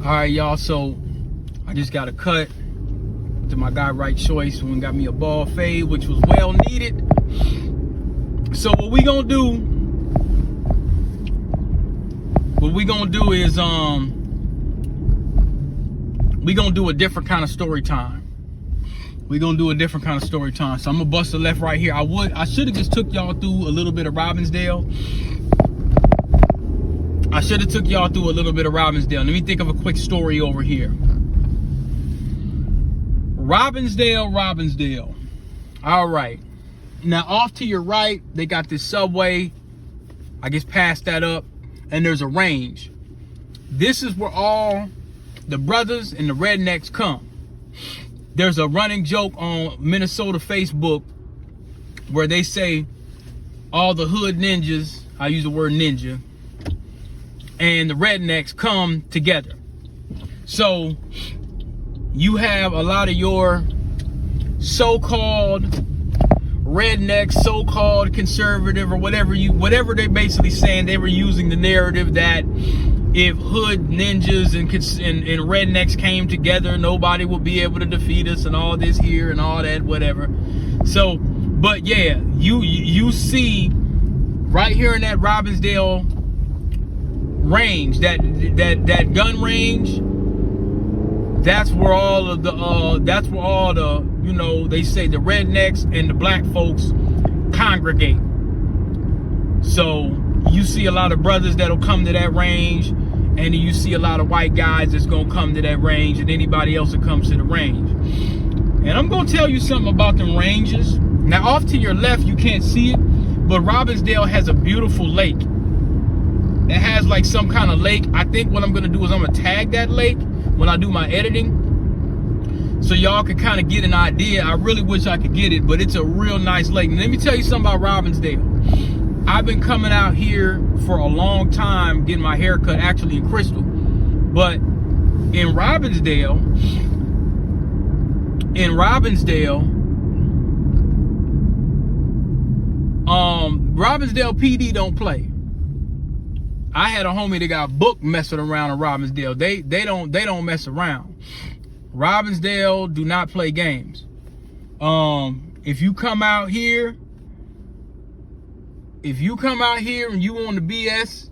All right, y'all, so I just got a cut to my guy Right Choice when got me a ball fade, which was well needed. So what we gonna do is we gonna do a different kind of story time. So I'm gonna bust a left right here. I should have just took y'all through a little bit of Robbinsdale. Let me think of a quick story over here. Robbinsdale. All right. Now off to your right, they got this subway. I guess past that up, and there's a range. This is where all the brothers and the rednecks come. There's a running joke on Minnesota Facebook where they say all the hood ninjas, I use the word ninja, and the rednecks come together. So you have a lot of your so-called rednecks, so-called conservative, or whatever they basically saying. They were using the narrative that if hood ninjas and rednecks came together, nobody would be able to defeat us, and all this here and all that, whatever. So, but yeah, you see right here in that Robbinsdale range, that gun range, that's where all the you know, they say the rednecks and the black folks congregate. So you see a lot of brothers that'll come to that range, and you see a lot of white guys that's gonna come to that range, and anybody else that comes to the range. And I'm gonna tell you something about them ranges. Now off to your left, you can't see it, but Robbinsdale has a beautiful lake. It has like some kind of lake. I think what I'm gonna do is I'm gonna tag that lake when I do my editing, so y'all can kind of get an idea. I really wish I could get it, but it's a real nice lake. And let me tell you something about Robbinsdale. I've been coming out here for a long time, getting my hair cut, actually in Crystal. But in Robbinsdale, Robbinsdale PD don't play. I had a homie that got booked messing around in Robbinsdale. They don't mess around. Robbinsdale do not play games. If you come out here and you on the BS,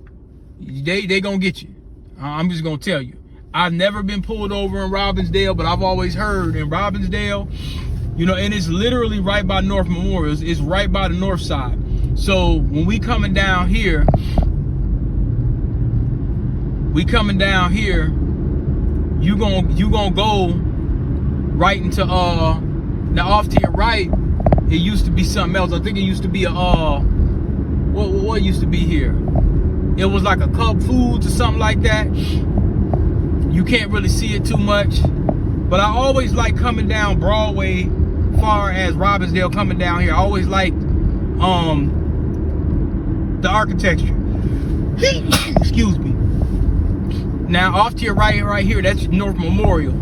they gonna get you. I'm just gonna tell you. I've never been pulled over in Robbinsdale, but I've always heard in Robbinsdale, you know, and it's literally right by North Memorial. It's right by the north side. So when we coming down here, you gonna go right into now off to your right, it used to be something else. I think it used to be a what used to be here? It was like a Cub Foods or something like that. You can't really see it too much, but I always like coming down Broadway, far as Robbinsdale coming down here. I always like the architecture. Excuse me. Now off to your right here, that's North Memorial.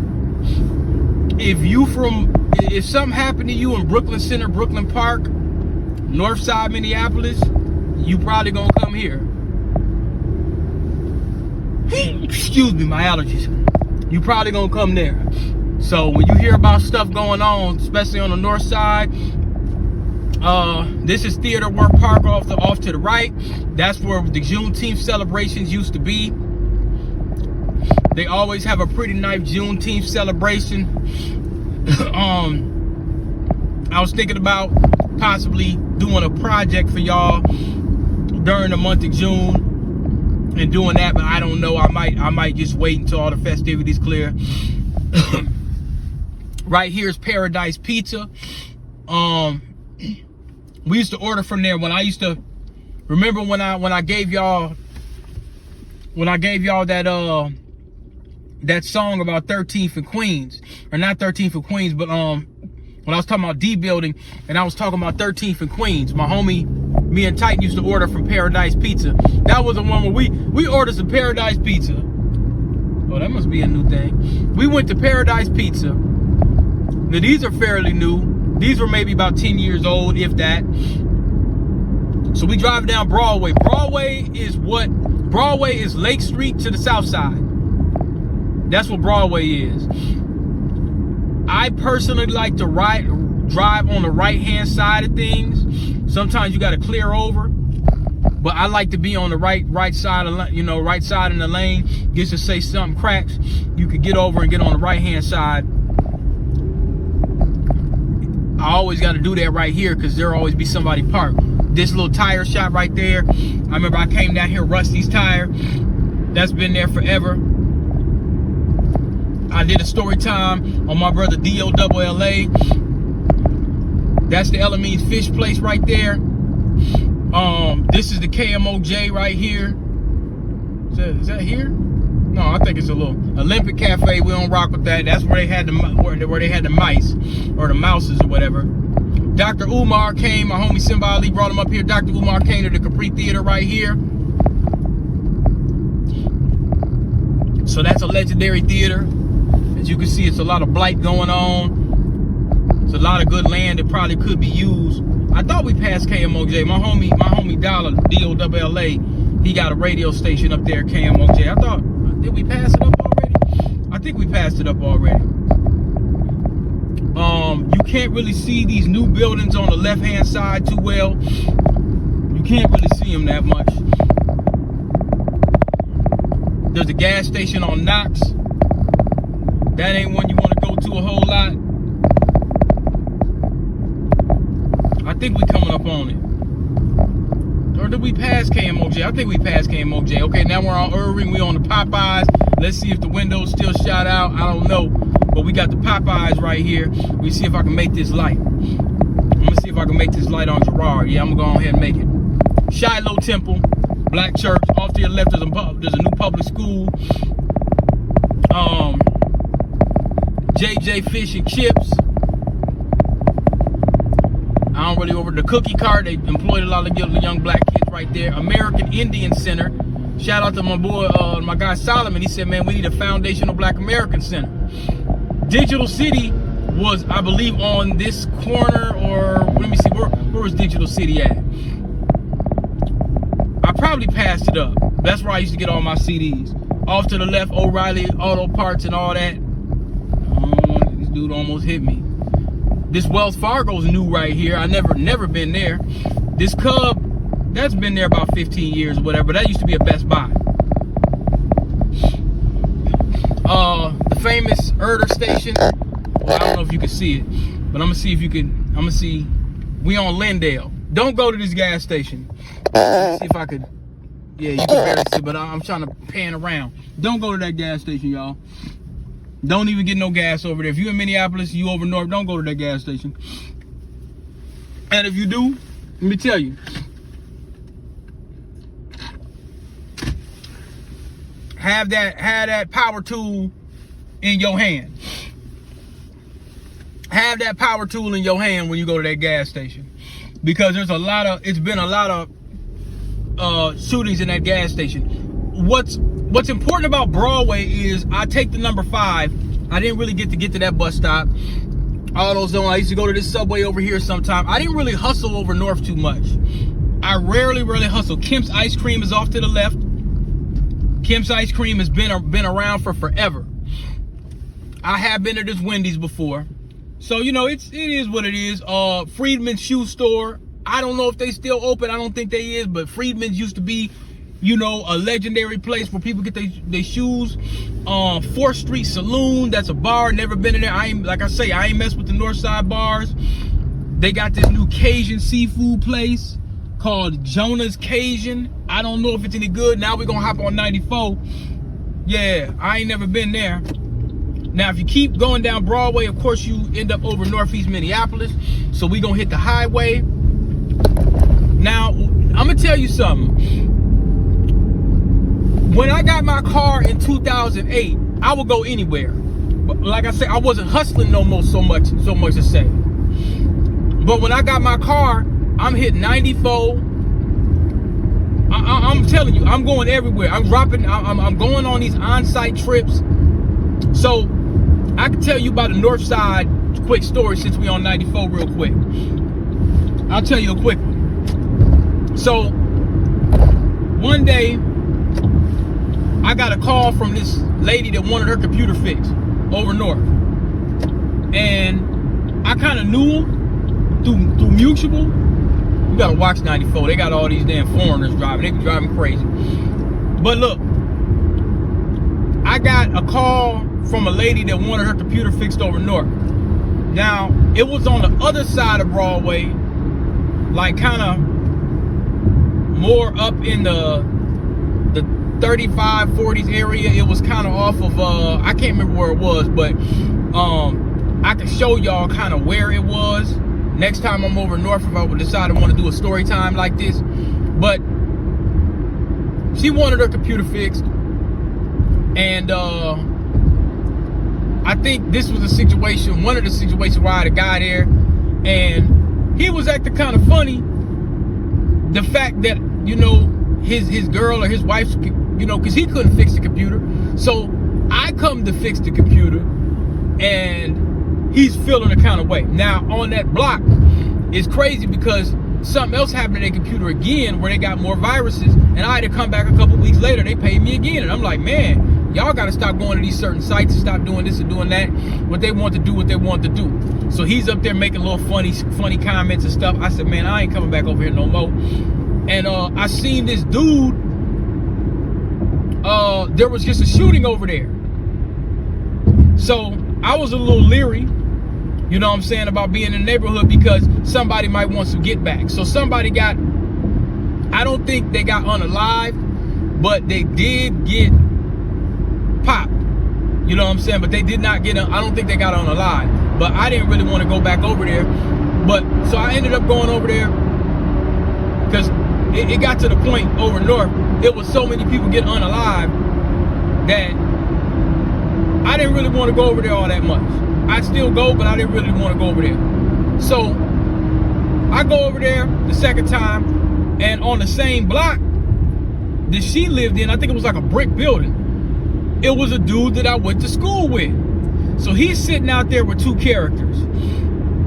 If something happened to you in Brooklyn Center, Brooklyn Park, North Side Minneapolis, you probably gonna come here. Excuse me, my allergies. You probably gonna come there. So when you hear about stuff going on, especially on the north side, this is Theater Work Park off to the right. That's where the Juneteenth celebrations used to be. They always have a pretty nice Juneteenth celebration. I was thinking about possibly doing a project for y'all during the month of June and doing that, but I don't know. I might just wait until all the festivities clear. Right here is Paradise Pizza. We used to order from there when I used to remember when I gave y'all that song about 13th and Queens, or not 13th and Queens, but when I was talking about D building and I was talking about 13th and Queens, my homie, me and Titan used to order from Paradise Pizza. That was the one where we ordered some Paradise Pizza. Oh, that must be a new thing. We went to Paradise Pizza. Now these are fairly new. These were maybe about 10 years old, if that. So we drive down Broadway. Broadway is Lake Street to the south side. That's what Broadway is. I personally like to drive on the right-hand side of things. Sometimes you got to clear over, but I like to be on the right side of, right side in the lane. Just to say something cracks, you could get over and get on the right-hand side. I always got to do that right here because there'll always be somebody parked. This little tire shop right there, I remember I came down here, Rusty's Tire. That's been there forever. I did a story time on my brother DOLLA. That's the Elamines Fish Place right there. This is the KMOJ right here. Is that here? No, I think it's a little Olympic Cafe. We don't rock with that. That's where they had the mice or the mouses or whatever. Dr. Umar came. My homie Simba Ali brought him up here. Dr. Umar came to the Capri Theater right here. So that's a legendary theater. As you can see, it's a lot of blight going on. It's a lot of good land that probably could be used. I thought we passed KMOJ. My homie Dollar, DOLLA, he got a radio station up there, KMOJ. I thought, did we pass it up already? I think we passed it up already. You can't really see these new buildings on the left-hand side too well. You can't really see them that much. There's a gas station on Knox. That ain't one you want to go to a whole lot. I think we coming up on it. Or did we pass KMOJ? I think we passed KMOJ. Okay, now we're on Irving. We on the Popeyes. Let's see if the windows still shot out. I don't know. But we got the Popeyes right here. Let me see if I can make this light. I'm going to see if I can make this light on Gerard. Yeah, I'm going to go ahead and make it. Shiloh Temple, Black Church. Off to your left, there's a new public school. JJ Fish and Chips. I don't really over the cookie cart. They employed a lot of young black kids right there. American Indian Center. Shout out to my boy, my guy Solomon. He said, man, we need a foundational Black American Center. Digital City was, I believe, on this corner, or let me see, where was Digital City at? I probably passed it up. That's where I used to get all my CDs. Off to the left, O'Reilly Auto Parts and all that. This dude almost hit me. This Wells Fargo's new right here. I never been there. This Cub, that's been there about 15 years or whatever. That used to be a Best Buy. The famous Herder station. Well, I don't know if you can see it, but I'm gonna see if you can. I'm gonna see. We on Lindale. Don't go to this gas station. Let's see if I could. Yeah, you can barely see, but I'm trying to pan around. Don't go to that gas station, y'all. Don't even get no gas over there. If you're in Minneapolis, you over north, don't go to that gas station. And if you do, let me tell you. Have that power tool in your hand. Have that power tool in your hand when you go to that gas station. Because it's been a lot of shootings in that gas station. What's important about Broadway is I take the number 5. I didn't really get to that bus stop. All those zones. I used to go to this subway over here sometime. I didn't really hustle over north too much. I rarely hustle. Kemp's Ice Cream is off to the left. Kemp's Ice Cream has been around for forever. I have been to this Wendy's before. So, it is what it is. Friedman's Shoe Store. I don't know if they still open. I don't think they is, but Friedman's used to be, a legendary place where people get their shoes. 4th Street Saloon, that's a bar. Never been in there. I ain't messed with the North Side bars. They got this new Cajun seafood place called Jonah's Cajun. I don't know if it's any good. Now we're gonna hop on 94. Yeah, I ain't never been there. Now, if you keep going down Broadway, of course, you end up over Northeast Minneapolis. So we gonna hit the highway. Now, I'm gonna tell you something. When I got my car in 2008, I would go anywhere. But like I said, I wasn't hustling no more so much to say. But when I got my car, I'm hitting 94. I'm telling you, I'm going everywhere. I'm going on these on-site trips. So I can tell you about the North Side quick story since we on 94 real quick. I'll tell you a quick one. So one day I got a call from this lady that wanted her computer fixed over north. And I kind of knew them through mutual. You gotta watch 94. They got all these damn foreigners driving. They be driving crazy. But look, I got a call from a lady that wanted her computer fixed over north. Now, it was on the other side of Broadway, like kind of more up in the 35, 40s area. It was kind of off of, I can't remember where it was, but I can show y'all kind of where it was next time I'm over north if I would decide to want to do a story time like this. But she wanted her computer fixed, and I think this was a situation, one of the situations where I had a guy there, and he was acting kind of funny. The fact that, you know, his girl or his wife's, you know, because he couldn't fix the computer, so I come to fix the computer, and he's feeling a kind of way. Now on that block, it's crazy because something else happened to their computer again where they got more viruses, and I had to come back a couple weeks later. They paid me again, and I'm like, man, y'all got to stop going to these certain sites and stop doing this and doing that. What they want to do, what they want to do. So he's up there making little funny comments and stuff. I said, man, I ain't coming back over here no more. And I seen this dude. There was just a shooting over there. So I was a little leery, you know what I'm saying, about being in the neighborhood because somebody might want some get back. So somebody got, I don't think they got unalived, but they did get popped. You know what I'm saying? But they did not get, I don't think they got unalived. But I didn't really want to go back over there. But so I ended up going over there because it got to the point over north, it was so many people getting unalived that I didn't really want to go over there all that much. I'd still go, but I didn't really want to go over there. So I go over there the second time, and on the same block that she lived in, I think it was like a brick building, it was a dude that I went to school with. So he's sitting out there with two characters.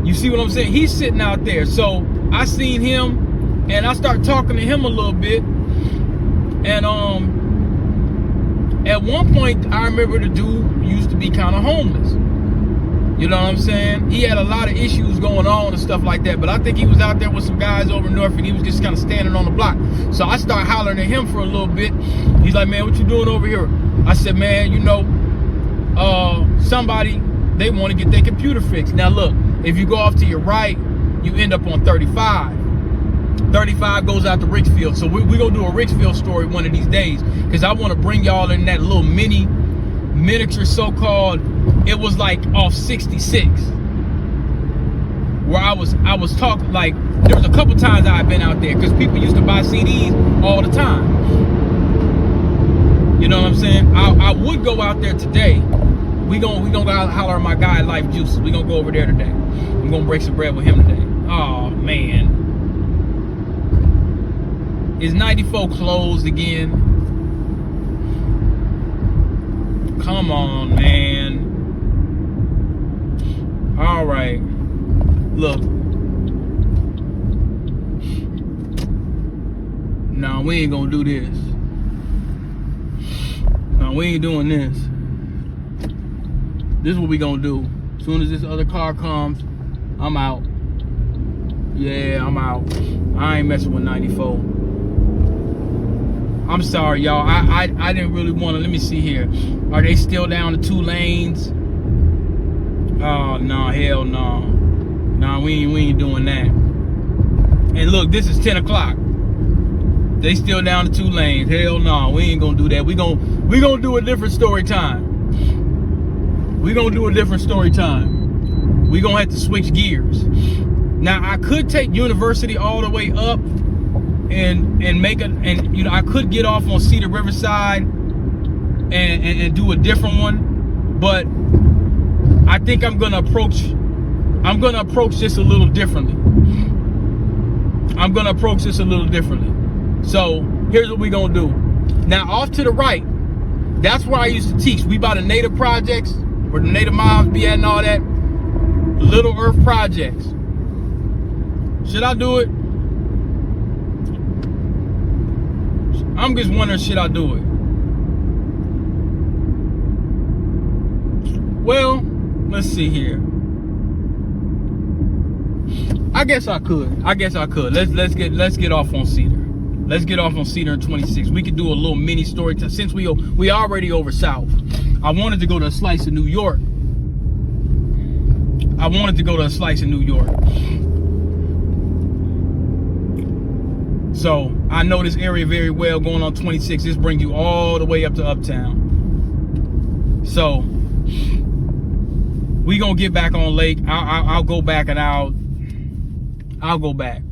You see what I'm saying? He's sitting out there. So I seen him, and I start talking to him a little bit. And at one point, I remember the dude used to be kind of homeless. You know what I'm saying? He had a lot of issues going on and stuff like that. But I think he was out there with some guys over north, and he was just kind of standing on the block. So I start hollering at him for a little bit. He's like, man, what you doing over here? I said, man, you know, somebody, they want to get their computer fixed. Now look, if you go off to your right, you end up on 35. 35 goes out to Richfield. So we're going to do a Richfield story one of these days, because I want to bring y'all in that little miniature so-called, it was like off 66, where I was talking, like, there was a couple times I had been out there because people used to buy CDs all the time. You know what I'm saying? I would go out there today. We gonna go holler at my guy Life Juices. We gonna go over there today. I'm gonna break some bread with him today. Oh man. Is 94 closed again? Come on, man. All right. Look. No, we ain't gonna do this. No, we ain't doing this. This is what we gonna do. As soon as this other car comes, I'm out. Yeah, I'm out. I ain't messing with 94. I'm sorry, y'all. I didn't really want to. Let me see here. Are they still down to 2 lanes? Oh no, hell no. Nah, we ain't doing that. And look, this is 10 o'clock. They still down to 2 lanes. Hell no, we ain't gonna do that. We gonna do a different story time. We gonna do a different story time. We gonna have to switch gears. Now I could take University all the way up and make it, and you know, I could get off on Cedar Riverside and do a different one, but I think I'm gonna approach this a little differently. So here's what we gonna do. Now off to the right, that's where I used to teach. We by the Native Projects, where the Native moms be at and all that. Little Earth Projects. Should I do it? I'm just wondering, should I do it? Well, let's see here. I guess I could. Let's get off on Cedar. Let's get off on Cedar and 26. We could do a little mini story time since we already over south. I wanted to go to a slice of New York. So I know this area very well. Going on 26, this brings you all the way up to Uptown. So we gonna get back on Lake. I'll go back and I'll go back.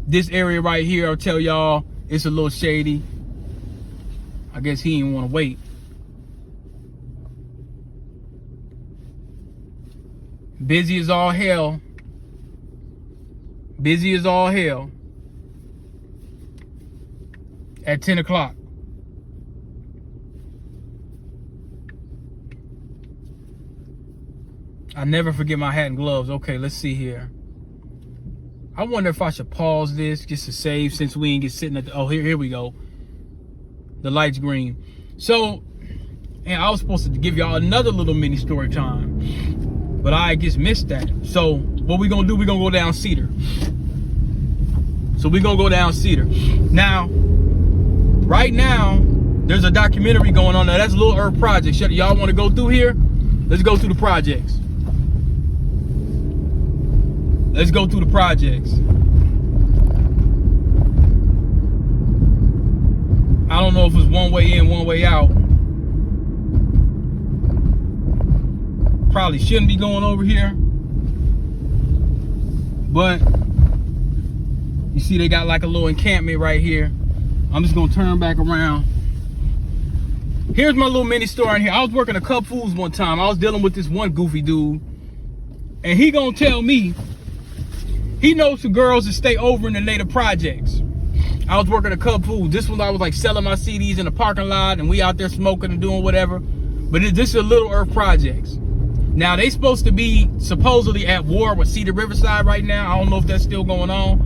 This area right here, I'll tell y'all, it's a little shady. I guess he didn't want to wait. Busy as all hell. Busy as all hell. At 10 o'clock. I never forget my hat and gloves. Okay, let's see here. I wonder if I should pause this just to save, since we ain't get sitting at the, oh, here we go. The light's green. So, and I was supposed to give y'all another little mini story time, but I just missed that. So what we gonna do, we gonna go down Cedar. So we gonna go down Cedar. Now, right now, there's a documentary going on there. That's a Little Earth Project. Y'all wanna go through here? Let's go through the projects. Let's go through the projects. I don't know if it's one way in, one way out. Probably shouldn't be going over here. But you see they got like a little encampment right here. I'm just gonna turn back around. Here's my little mini story in here. I was working at Cub Foods one time. I was dealing with this one goofy dude. And he gonna tell me he knows some girls that stay over in the later projects. I was working at Cub Foods. This was, I was like selling my CDs in the parking lot, and we out there smoking and doing whatever. But this is a Little Earth Projects. Now they supposed to be supposedly at war with Cedar Riverside right now. I don't know if that's still going on.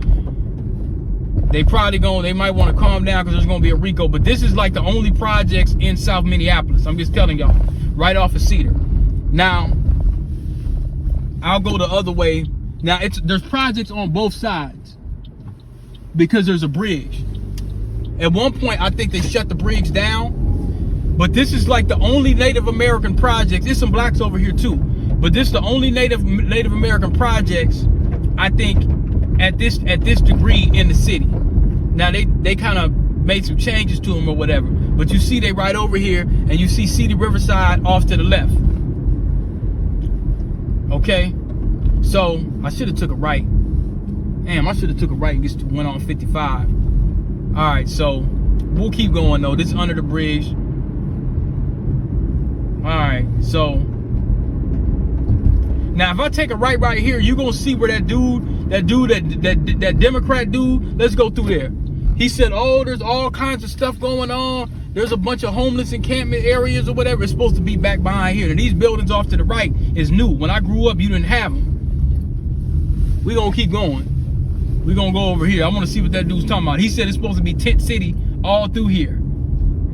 They might want to calm down because there's going to be a RICO. But this is like the only projects in South Minneapolis. I'm just telling y'all, right off of Cedar. Now, I'll go the other way. Now there's projects on both sides because there's a bridge. At one point, I think they shut the bridge down, but this is like the only Native American projects. There's some blacks over here too, but this is the only Native American projects, I think, at this degree in the city. Now they kind of made some changes to them or whatever, but you see they right over here, and you see Cedar Riverside off to the left. Okay. So I should have took a right. Damn, I should have took a right and just went on 55. All right, so we'll keep going though. This is under the bridge. All right, so now if I take a right here, you're gonna see where that Democrat dude. Let's go through there. He said, "Oh, there's all kinds of stuff going on. There's a bunch of homeless encampment areas or whatever. It's supposed to be back behind here. And these buildings off to the right is new. When I grew up, you didn't have them." We gonna keep going. We gonna go over here. I want to see what that dude's talking about. He said it's supposed to be tent city all through here.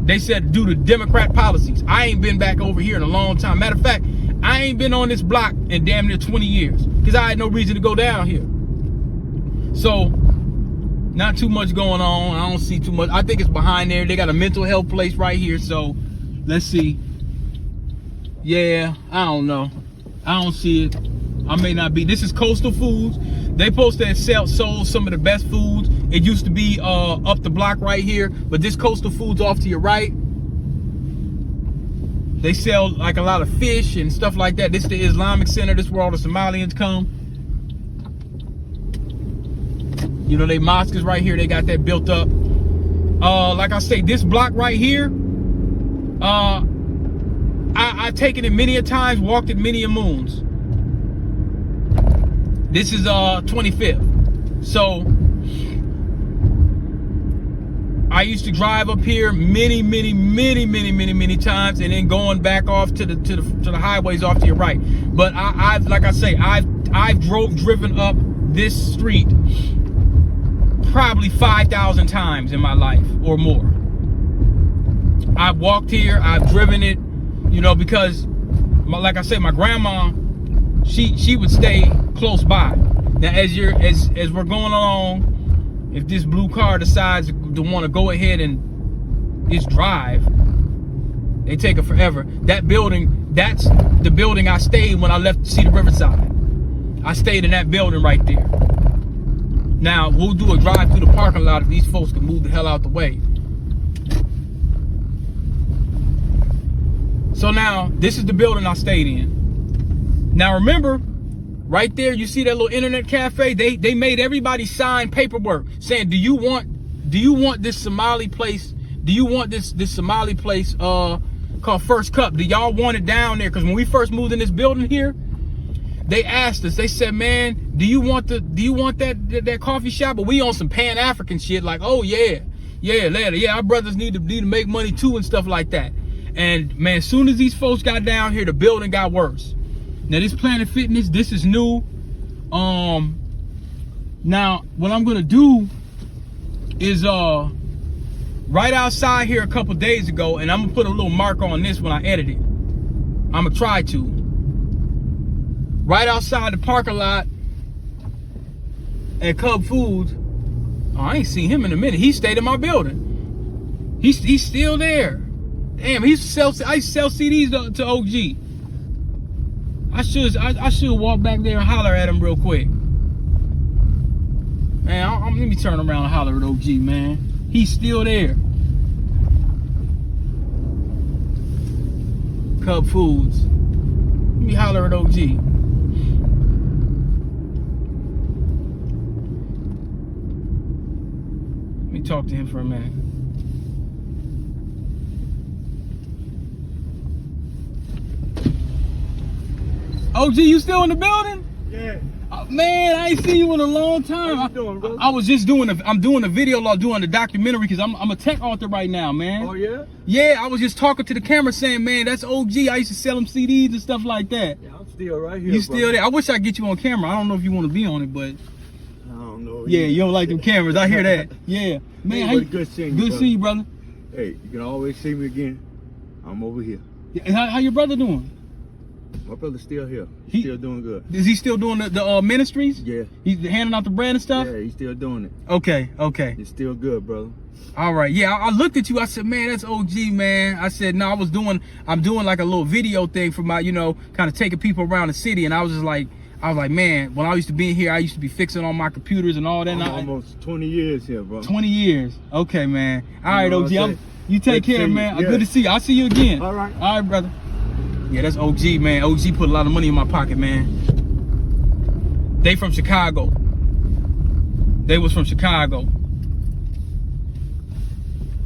They said due to Democrat policies. I ain't been back over here in a long time. Matter of fact, I ain't been on this block in damn near 20 years because I had no reason to go down here. So, not too much going on. I don't see too much. I think it's behind there. They got a mental health place right here. So, let's see. Yeah, I don't know. I don't see it. I may not be. This is Coastal Foods. They supposed to have sold some of the best foods. It used to be up the block right here, but this Coastal Foods off to your right. They sell like a lot of fish and stuff like that. This is the Islamic Center. This is where all the Somalians come. You know, they mosque is right here. They got that built up. Like I say, this block right here, I've taken it many a times, walked it many a moons. This is 25th. So I used to drive up here many times, and then going back off to the highways off to your right. But I've like I say, I've driven up this street probably 5,000 times in my life or more. I've walked here, I've driven it, you know, because like I said, my grandma, she would stay close by. Now as we're going along, if this blue car decides to want to go ahead and just drive, they take it forever. That building, that's the building I stayed when I left Cedar Riverside. I stayed in that building right there. Now we'll do a drive through the parking lot if these folks can move the hell out the way. So now this is the building I stayed in. Now remember, right there, you see that little internet cafe? They made everybody sign paperwork saying, do you want this Somali place? Do you want this Somali place called First Cup? Do y'all want it down there? Because when we first moved in this building here, they asked us, they said, man, do you want that coffee shop? But we on some Pan-African shit, like, oh yeah, later. Yeah, our brothers need to make money too and stuff like that. And man, as soon as these folks got down here, the building got worse. Now this Planet Fitness, this is new. Now what I'm gonna do is right outside here a couple days ago, and I'm gonna put a little marker on this when I edit it. I'm gonna try to. Right outside the parking lot at Cub Foods. Oh, I ain't seen him in a minute. He stayed in my building. He's still there. Damn, I used to sell CDs to OG. I should walk back there and holler at him real quick. Man, let me turn around and holler at OG, man. He's still there. Cub Foods. Let me holler at OG. Let me talk to him for a minute. OG, you still in the building? Yeah. Man, I ain't seen you in a long time. How you doing, bro? I was just doing I'm doing a video, doing the documentary, because I'm a tech author right now, man. Oh yeah? Yeah, I was just talking to the camera saying, man, that's OG. I used to sell him CDs and stuff like that. Yeah, I'm still right here. You still there? I wish I could get you on camera. I don't know if you want to be on it, but I don't know. yeah, you don't like them cameras. I hear that. Yeah, man. Hey, good seeing you. Good seeing you, brother. Hey, you can always see me again. I'm over here. Yeah, how your brother doing? My brother's still here. He's still doing good. Is he still doing the ministries? Yeah. He's handing out the bread and stuff? Yeah, he's still doing it. Okay. It's still good, brother. All right. Yeah, I looked at you. I said, man, that's OG, man. I said, no, I'm doing like a little video thing for my, kind of taking people around the city. And I was like, man, when I used to be here, I used to be fixing on my computers and all that. I'm almost 20 years here, bro. 20 years. Okay, man. All right, OG. You take care, man. Yeah. Good to see you. I'll see you again. All right. All right, brother. Yeah, that's OG, man. OG put a lot of money in my pocket, man. They from Chicago. They was from Chicago.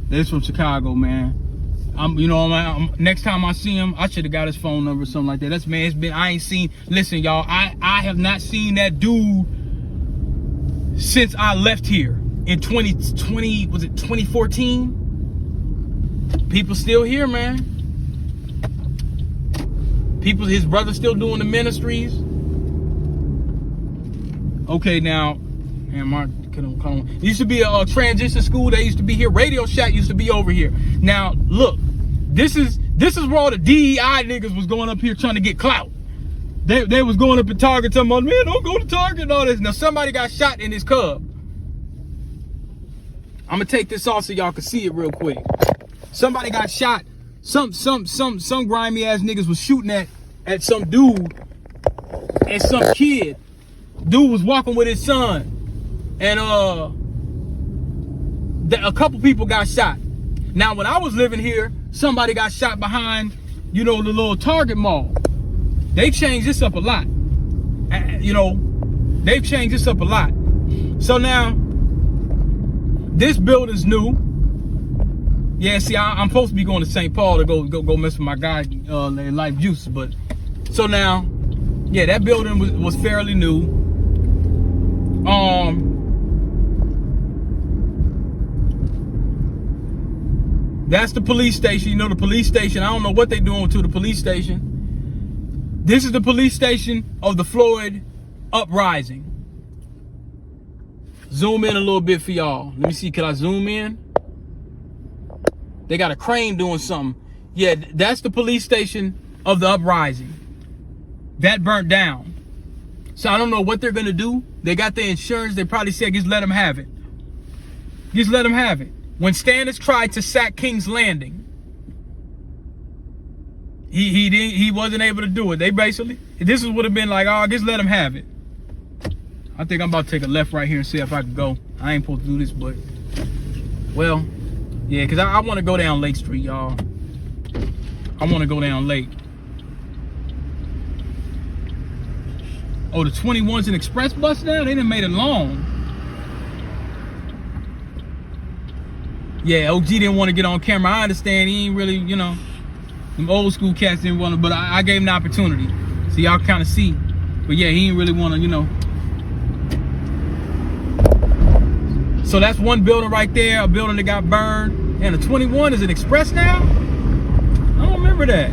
They was from Chicago, man. Next time I see him, I should have got his phone number or something like that. That's, man, I ain't seen, listen, y'all, I have not seen that dude since I left here in 2020, was it 2014? People still here, man. His brother's still doing the ministries. Okay, now, man, come on. It used to be a transition school. They used to be here. Radio Shack used to be over here. Now, look, this is where all the DEI niggas was going up here trying to get clout. They was going up at Target talking about, man, don't go to Target and all this. Now, somebody got shot in his Cub. I'm gonna take this off so y'all can see it real quick. Somebody got shot. Some grimy ass niggas was shooting at some dude and some kid. Dude was walking with his son, and a couple people got shot. Now, when I was living here, somebody got shot behind, the little Target mall. They've changed this up a lot. They've changed this up a lot. So now, this building's new. Yeah, see, I'm supposed to be going to St. Paul to go mess with my guy, Life Juice. But so now, yeah, that building was fairly new. That's the police station. The police station. I don't know what they're doing to the police station. This is the police station of the Floyd uprising. Zoom in a little bit for y'all. Let me see. Can I zoom in? They got a crane doing something. Yeah, that's the police station of the uprising. That burnt down. So I don't know what they're gonna do. They got their insurance. They probably said, just let them have it. Just let them have it. When Stannis tried to sack King's Landing, he wasn't able to do it. They basically, this would have been like, oh, just let them have it. I think I'm about to take a left right here and see if I can go. I ain't supposed to do this, but, well, yeah, because I want to go down Lake Street, y'all. I want to go down Lake. Oh, the 21's an express bus now? They done made it long. Yeah, OG didn't want to get on camera. I understand. He ain't really, you know, them old school cats didn't want to, but I gave him the opportunity. So y'all kind of see. But yeah, he didn't really want to, you know. So that's one building right there, a building that got burned. And the 21 is an express now? I don't remember that.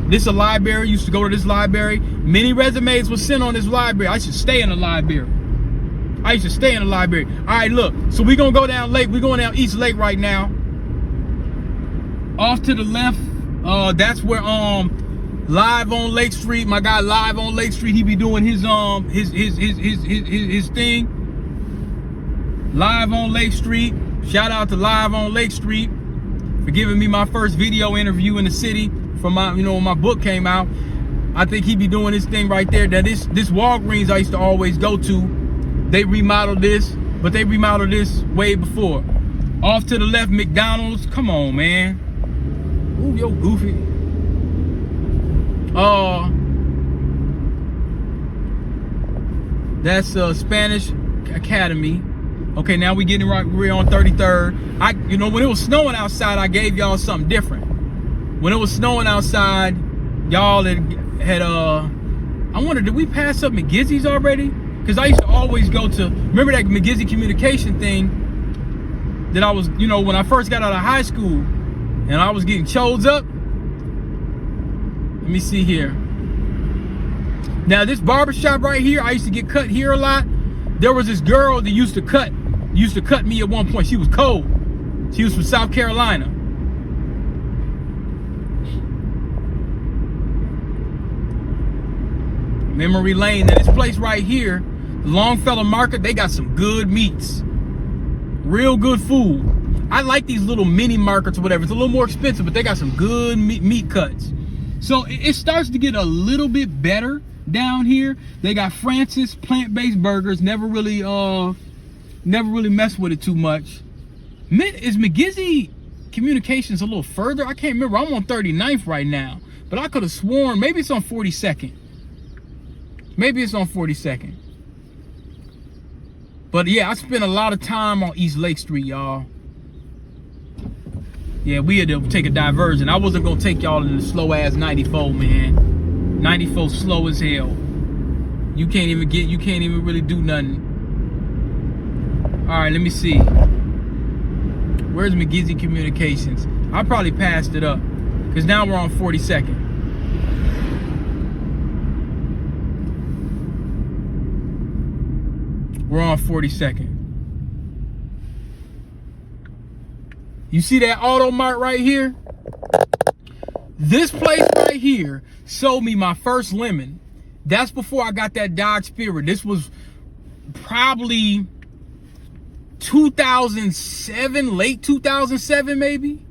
This is a library. Used to go to this library. Many resumes were sent on this library. I should stay in the library. I used to stay in the library. All right, look. So we're going to go down Lake. We're going down East Lake right now. Off to the left, that's where Live on Lake Street, my guy Live on Lake Street, he be doing his thing. Live on Lake Street. Shout out to Live on Lake Street for giving me my first video interview in the city for my, you know, when my book came out. I think he be doing his thing right there. That this Walgreens I used to always go to, they remodeled this, but they remodeled this way before. Off to the left, McDonald's. Come on, man. Ooh, yo, goofy. That's Spanish Academy. Okay, now we getting right. We're on 33rd. You know, when it was snowing outside, I gave y'all something different. When it was snowing outside, y'all had I wonder, did we pass up McGizzy's already? Because I used to always go to, remember that McGizzy communication thing that I was, you know, when I first got out of high school and I was getting chose up. Let me see here. Now this barbershop right here, I used to get cut here a lot. There was this girl that used to cut me at one point. She was cold. She was from South Carolina. Memory Lane. Now this place right here, Longfellow Market, they got some good meats. Real good food. I like these little mini markets or whatever. It's a little more expensive, but they got some good meat cuts. So it starts to get a little bit better down here. They got Francis plant-based burgers. Never really messed with it too much. Is McGizzy Communications a little further? I can't remember. I'm on 39th right now, but I could have sworn maybe it's on 42nd. Maybe it's on 42nd. But yeah, I spent a lot of time on East Lake Street, y'all. Yeah, we had to take a diversion. I wasn't gonna take y'all in the slow ass 94, man. 94 slow as hell. You can't even really do nothing. All right, let me see. Where's McGizzy Communications? I probably passed it up because now we're on 42nd. We're on 42nd. You see that Auto Mart right here? This place right here sold me my first lemon. That's before I got that Dodge Spirit. This was probably 2007, late 2007 maybe.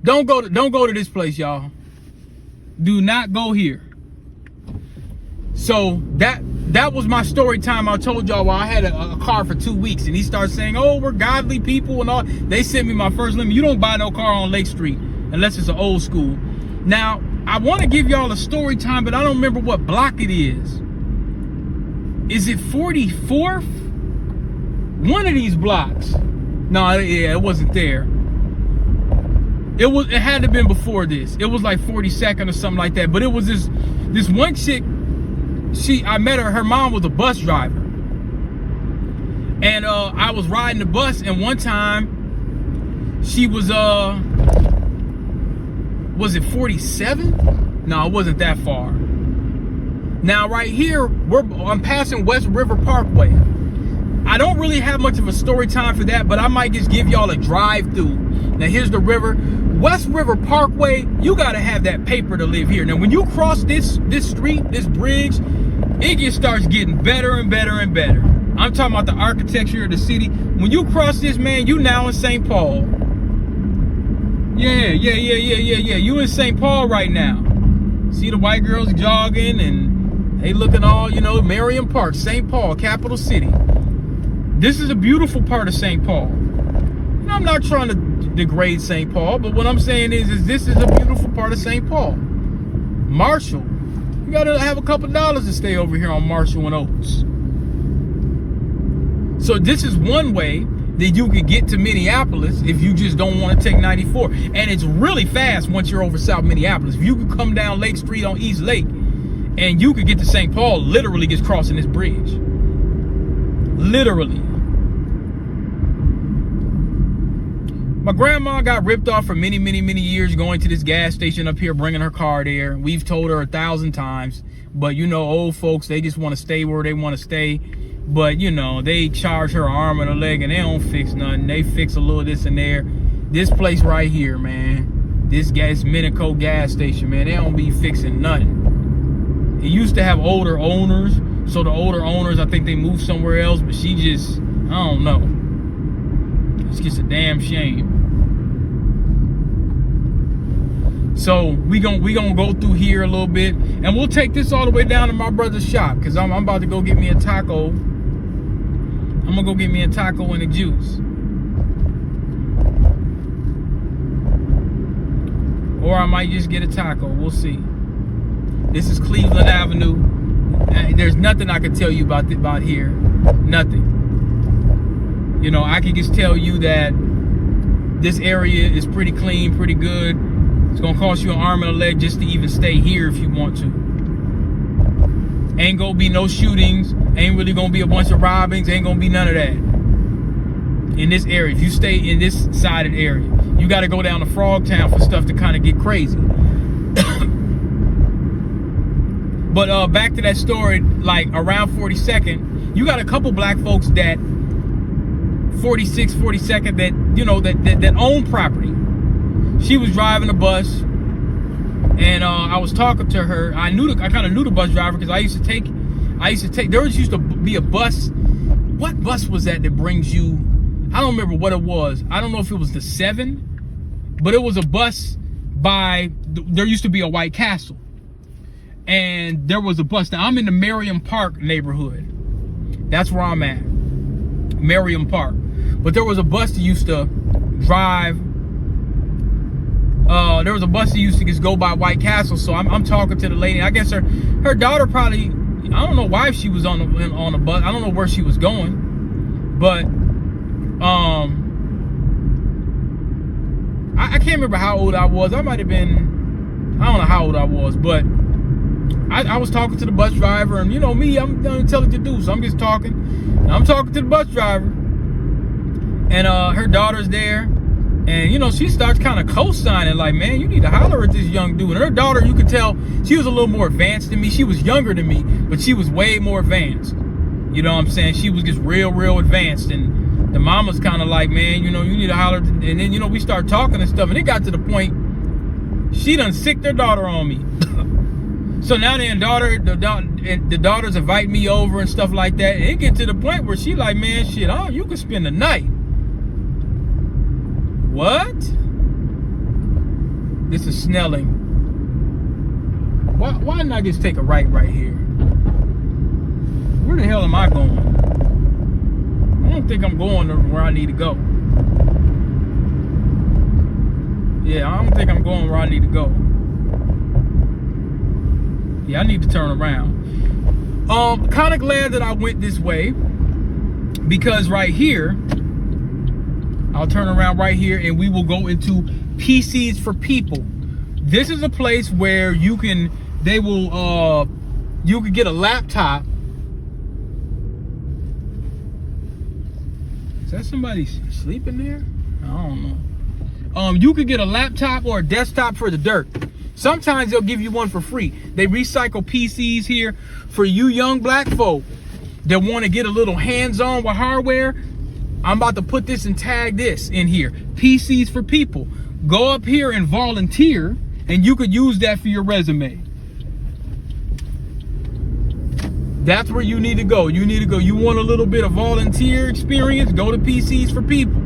Don't go to this place, y'all. Do not go here. So that was my story time. I told y'all while I had a car for 2 weeks, and he started saying, oh, we're godly people and all. They sent me my first lemon. You don't buy no car on Lake Street unless it's an old school. Now, I want to give y'all a story time, but I don't remember what block it is. Is it 44th? One of these blocks. No, yeah, it wasn't there. It had to have been before this. It was like 42nd or something like that. But it was this one chick. I met her mom was a bus driver. And I was riding the bus, and one time she was it 47? No, it wasn't that far. Now right here, I'm passing West River Parkway. I don't really have much of a story time for that, but I might just give y'all a drive through. Now here's the river. West River Parkway, you gotta have that paper to live here. Now when you cross this street, this bridge, it just starts getting better and better and better. I'm talking about the architecture of the city. When you cross this, man, you now in St. Paul. Yeah. You in St. Paul right now. See the white girls jogging and they looking all, you know, Merriam Park, St. Paul, capital city. This is a beautiful part of St. Paul. And I'm not trying to degrade St. Paul, but what I'm saying is this is a beautiful part of St. Paul. Marshall, you gotta have a couple dollars to stay over here on Marshall and Oaks. So this is one way that you could get to Minneapolis if you just don't want to take 94. And it's really fast once you're over South Minneapolis. If you could come down Lake Street on East Lake and you could get to St. Paul literally just crossing this bridge. Literally. My grandma got ripped off for many years going to this gas station up here, bringing her car there. We've told her 1,000 times. But, you know, old folks, they just want to stay where they want to stay. But, you know, they charge her an arm and a leg and they don't fix nothing. They fix a little this and there. This place right here, man. This Minico gas station, man. They don't be fixing nothing. It used to have older owners. So the older owners, I think they moved somewhere else. But she just, I don't know. It's just a damn shame. So we gonna go through here a little bit. And we'll take this all the way down to my brother's shop. Because I'm about to go get me a taco. I'm gonna go get me a taco and a juice. Or I might just get a taco. We'll see. This is Cleveland Avenue. There's nothing I can tell you about here. Nothing. You know, I can just tell you that this area is pretty clean, pretty good. It's gonna cost you an arm and a leg just to even stay here if you want to. Ain't gonna be no shootings. Ain't really gonna be a bunch of robbings. Ain't gonna be none of that in this area. If you stay in this sided area, you got to go down to Frogtown for stuff to kind of get crazy. But back to that story, like around 42nd, you got a couple black folks that 46, 42nd that, you know, that own property. She was driving a bus, and I was talking to her. I kind of knew the bus driver because I used to take. There used to be a bus. What bus was that brings you? I don't remember what it was. I don't know if it was the 7, but it was a bus by. There used to be a White Castle, and there was a bus. Now I'm in the Merriam Park neighborhood. That's where I'm at, Merriam Park. But there was a bus that used to drive. There was a bus that used to just go by White Castle. So I'm talking to the lady. I guess her daughter probably, I don't know why she was on the bus. I don't know where she was going, but I can't remember how old I was. I might have been, I don't know how old I was, but I was talking to the bus driver, and you know me, I'm intelligent dude, so I'm just talking. And I'm talking to the bus driver, and her daughter's there. And, you know, she starts kind of co-signing like, man, you need to holler at this young dude. And her daughter, you could tell, she was a little more advanced than me. She was younger than me, but she was way more advanced. You know what I'm saying? She was just real advanced. And the mama's kind of like, man, you know, you need to holler. And then, you know, we start talking and stuff. And it got to the point, she done sicked her daughter on me. So now the daughters invite me over and stuff like that. And it get to the point where she like, man, shit, you can spend the night. What? This is Snelling. Why not just take a right here? Where the hell am I going? I don't think I'm going where I need to go. Yeah, I don't think I'm going where I need to go. Yeah, I need to turn around. Kind of glad that I went this way, because right here, I'll turn around right here and we will go into PCs for People. This is a place where you can get a laptop. Is that somebody sleeping there? I don't know. You could get a laptop or a desktop for the dirt. Sometimes they'll give you one for free. They recycle PCs here for you young black folk. that want to get a little hands-on with hardware, I'm about to put this and tag this in here. PCs for people. Go up here and volunteer, and you could use that for your resume. That's where you need to go. You need to go. You want a little bit of volunteer experience? Go to PCs for people.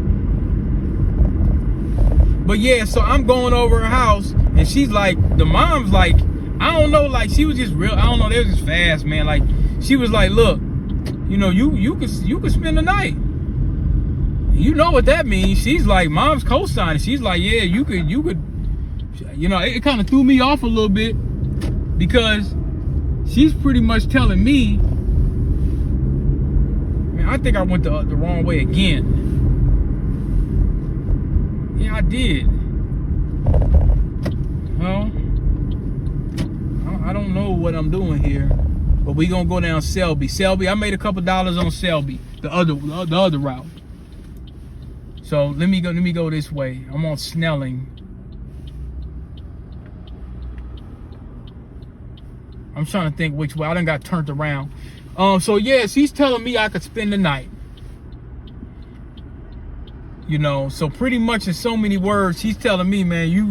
But yeah, so I'm going over her house, and she's like, the mom's like, I don't know, like she was just real. I don't know, they was just fast, man. Like she was like, look, you know, you could spend the night. You know what that means? She's like, mom's co-signing. She's like, yeah, you could. You know, it kind of threw me off a little bit because she's pretty much telling me, man, I think I went the wrong way again. Yeah, I did. Well, I don't know what I'm doing here, but we gonna go down Selby. Selby, I made a couple dollars on Selby, the other route. So let me go this way. I'm on Snelling. I'm trying to think which way. I done got turned around. So yeah, she's telling me I could spend the night. You know, so pretty much in so many words, she's telling me, man, you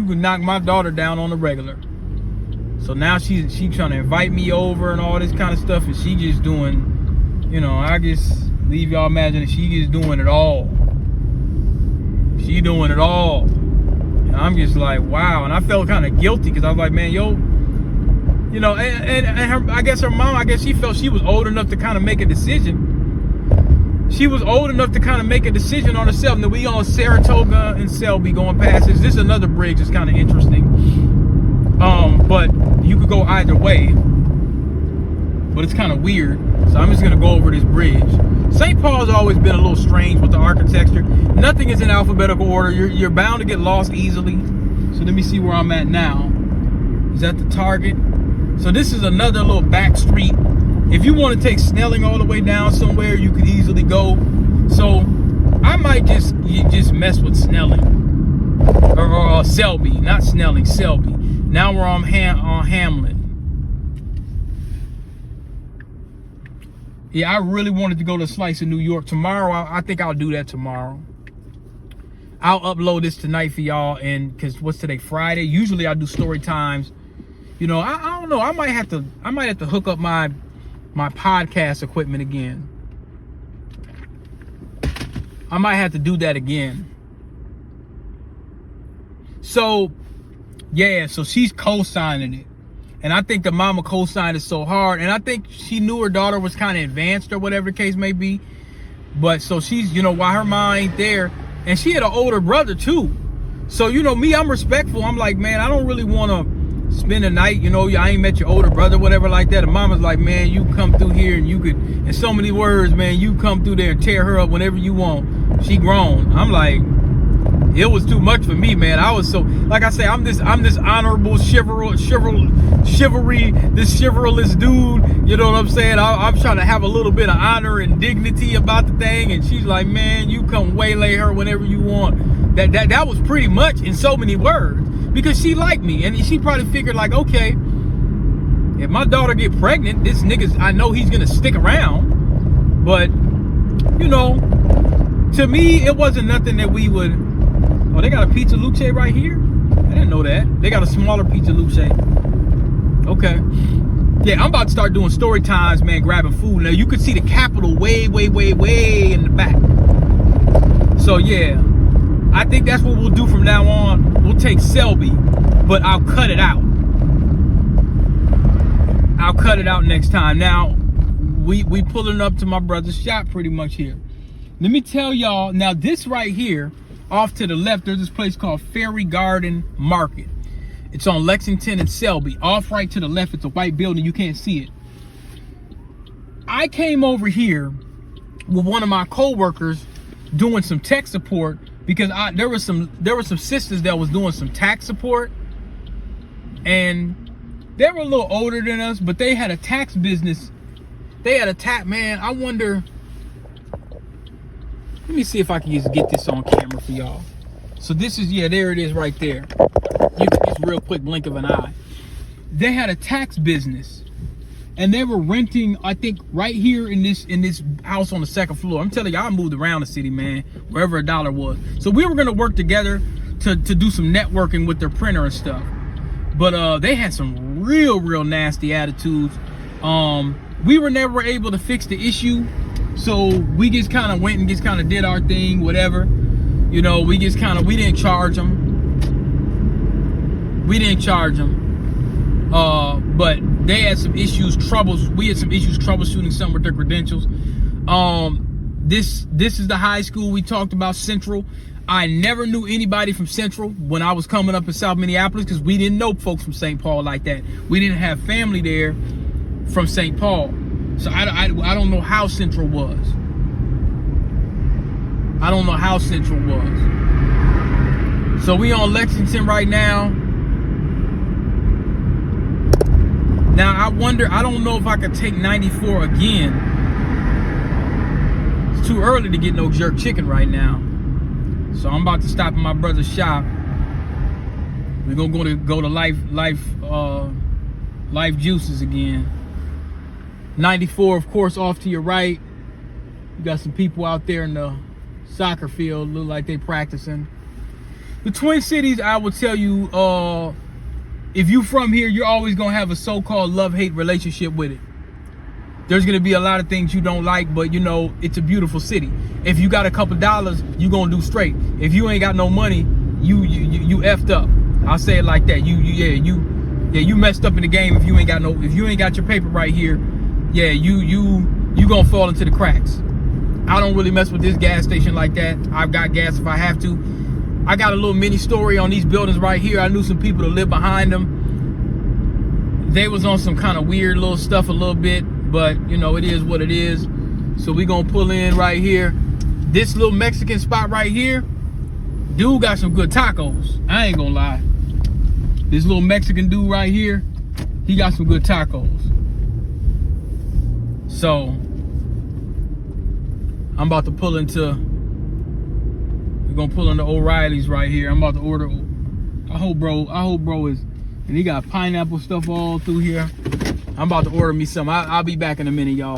can knock my daughter down on the regular. So now she's trying to invite me over and all this kind of stuff, and she just doing, you know, I just leave y'all imagining she just doing it all. She doing it all. And I'm just like, wow. And I felt kind of guilty because I was like, man, yo, you know, and her, I guess her mom, she felt she was old enough to kind of make a decision. She was old enough to kind of make a decision on herself. Now we on Saratoga and Selby going past this. This is another bridge that's kind of interesting. But you could go either way. But it's kind of weird. So I'm just gonna go over this bridge. St. Paul's always been a little strange with the architecture. Nothing is in alphabetical order. You're bound to get lost easily. So let me see where I'm at now. Is that the Target? So this is another little back street. If you want to take Snelling all the way down somewhere, you could easily go. So I might just mess with Snelling or Selby, not Snelling, Selby. Now we're on Hamlin. Yeah, I really wanted to go to Slice in New York tomorrow. I think I'll do that tomorrow. I'll upload this tonight for y'all, and because what's today, Friday? Usually I do story times. You know, I don't know. I might have to hook up my podcast equipment again. I might have to do that again. So, yeah, so she's co-signing it. And I think the mama co-signed it so hard. And I think she knew her daughter was kind of advanced or whatever the case may be. But so she's, you know, while her mom ain't there. And she had an older brother too. So, you know, me, I'm respectful. I'm like, man, I don't really want to spend the night, you know, I ain't met your older brother, whatever like that. And mama's like, man, you come through here and you could, in so many words, man, you come through there and tear her up whenever you want. She grown. I'm like, it was too much for me, man. I was so, like I say, I'm this honorable chivalry, this chivalrous dude. You know what I'm saying? I'm trying to have a little bit of honor and dignity about the thing. And she's like, man, you come waylay her whenever you want. That was pretty much in so many words. Because she liked me, and she probably figured like, okay, if my daughter get pregnant, this nigga, I know he's gonna stick around. But, you know, to me, it wasn't nothing that we would. Oh, they got a Pizza Luce right here? I didn't know that. They got a smaller Pizza Luce. Okay. Yeah, I'm about to start doing story times, man, grabbing food. Now you could see the Capitol way in the back. So yeah, I think that's what we'll do from now on. We'll take Selby, but I'll cut it out. I'll cut it out next time. Now, we pulling up to my brother's shop pretty much here. Let me tell y'all, now this right here, off to the left, there's this place called Fairy Garden Market. It's on Lexington and Selby. Off right to the left, it's a white building, you can't see it. I came over here with one of my co-workers doing some tech support because there were some sisters that was doing some tax support, and they were a little older than us, but they had a tax business. They had a tax, man, I wonder, let me see if I can just get this on camera for y'all. So this is, yeah, there it is right there. You can just real quick blink of an eye. They had a tax business, and they were renting, I think, right here in this house on the second floor. I'm telling you, I moved around the city, man, wherever a dollar was. So we were gonna work together to do some networking with their printer and stuff. But they had some real nasty attitudes. We were never able to fix the issue, so we just kind of went and just kind of did our thing, whatever. You know, we didn't charge them. But they had some issues, we had some issues troubleshooting some with their credentials. This is the high school we talked about, Central. I never knew anybody from Central when I was coming up in South Minneapolis, because we didn't know folks from St. Paul like that. We didn't have family there from St. Paul. So I don't know how Central was. I don't know how Central was. So we on Lexington right now. Now I wonder, I don't know if I could take 94 again. It's too early to get no jerk chicken right now. So I'm about to stop at my brother's shop. We're gonna go to Life Juices again. 94, of course, off to your right. You got some people out there in the soccer field, look like they practicing. The Twin Cities, I will tell you, if you from here, you're always gonna have a so-called love-hate relationship with it. There's gonna be a lot of things you don't like, but you know, it's a beautiful city. If you got a couple dollars, you gonna do straight. If you ain't got no money, you effed up. I'll say it like that. You messed up in the game if you ain't got your paper right here. Yeah, you gonna fall into the cracks. I don't really mess with this gas station like that. I've got gas if I have to. I got a little mini story on these buildings right here. I knew some people that live behind them. They was on some kind of weird little stuff a little bit, but you know, it is what it is. So we gonna pull in right here. This little Mexican spot right here, dude got some good tacos. I ain't gonna lie. This little Mexican dude right here, he got some good tacos. So I'm about to pull into, we're gonna pull into O'Reilly's right here. I'm about to order. I hope bro is, and he got pineapple stuff all through here. I'm about to order me some. I'll be back in a minute, y'all.